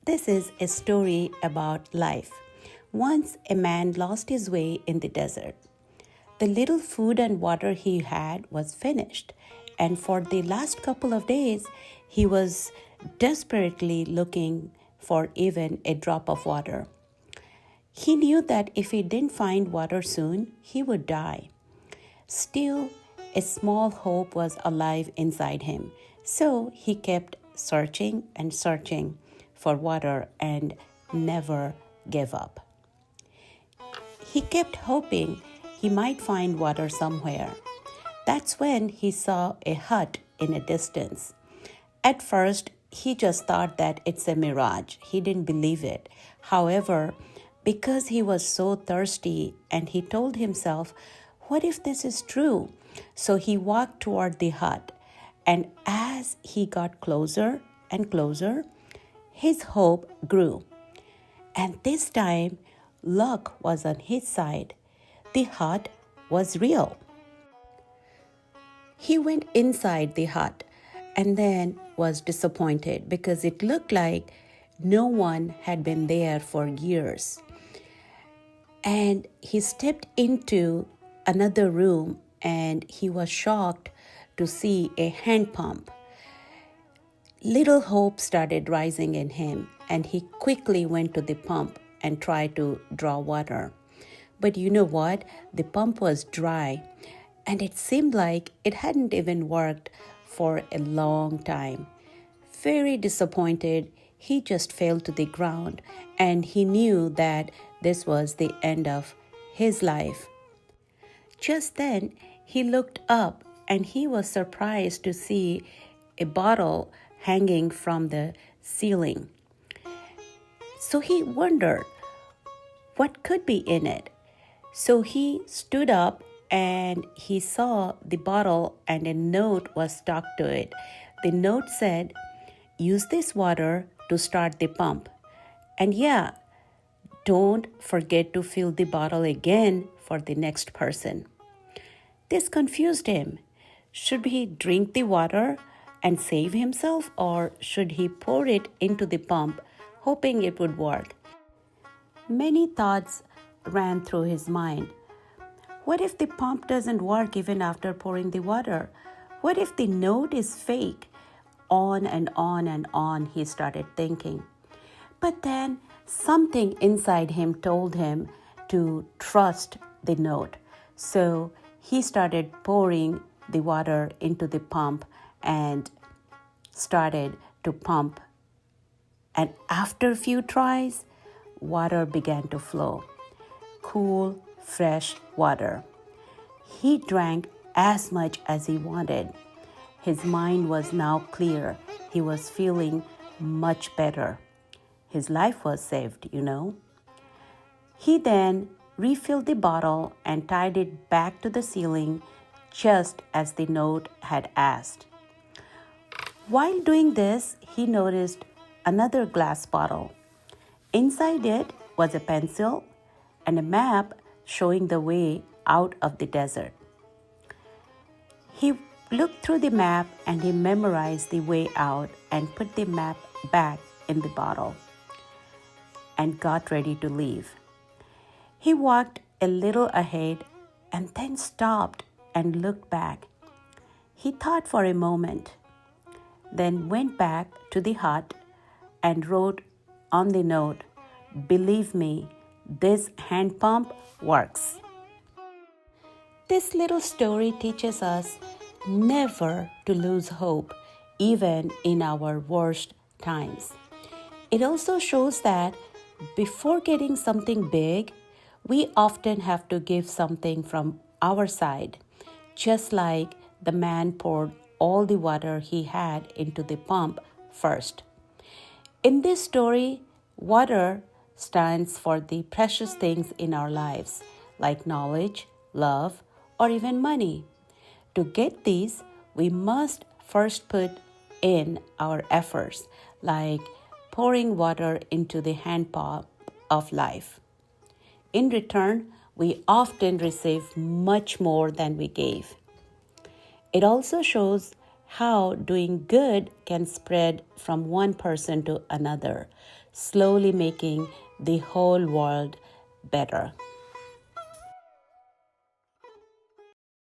This is a story about life. Once a man lost his way in the desert. The little food and water he had was finished, and for the last couple of days, he was desperately looking for even a drop of water. He knew that if he didn't find water soon, he would die. Still, a small hope was alive inside him, so he kept searching and searching for water and never gave up. He kept hoping he might find water somewhere. That's when he saw a hut in a distance. At first, he just thought that it's a mirage. He didn't believe it. However, because he was so thirsty and he told himself, what if this is true? So he walked toward the hut. And as he got closer and closer, his hope grew. And this time, luck was on his side. The hut was real. He went inside the hut and then was disappointed because it looked like no one had been there for years. And he stepped into another room and he was shocked to see a hand pump. Little hope started rising in him, and he quickly went to the pump and tried to draw water. But you know what? The pump was dry, and it seemed like it hadn't even worked for a long time. Very disappointed, he just fell to the ground, and he knew that this was the end of his life. Just then, he looked up and he was surprised to see a bottle hanging from the ceiling. So he wondered what could be in it. So he stood up and he saw the bottle and a note was stuck to it. The note said, "Use this water to start the pump. And yeah, don't forget to fill the bottle again for the next person." This confused him. Should he drink the water and save himself, or should he pour it into the pump, hoping it would work? Many thoughts ran through his mind. What if the pump doesn't work even after pouring the water? What if the note is fake? On and on and on he started thinking. But then something inside him told him to trust the note. So he started pouring the water into the pump and started to pump. And after a few tries, water began to flow. Cool, fresh water. He drank as much as he wanted. His mind was now clear. He was feeling much better. His life was saved, you know. He then refilled the bottle and tied it back to the ceiling just as the note had asked. While doing this, he noticed another glass bottle. Inside it was a pencil and a map showing the way out of the desert. He looked through the map and he memorized the way out and put the map back in the bottle and got ready to leave. He walked a little ahead and then stopped and looked back. He thought for a moment, then went back to the hut and wrote on the note, "Believe me, this hand pump works." This little story teaches us never to lose hope, even in our worst times. It also shows that before getting something big, we often have to give something from our side, just like the man poured all the water he had into the pump first. In this story, water stands for the precious things in our lives, like knowledge, love, or even money. To get these, we must first put in our efforts, like pouring water into the hand pump of life. In return, we often receive much more than we gave. It also shows how doing good can spread from one person to another, slowly making the whole world better.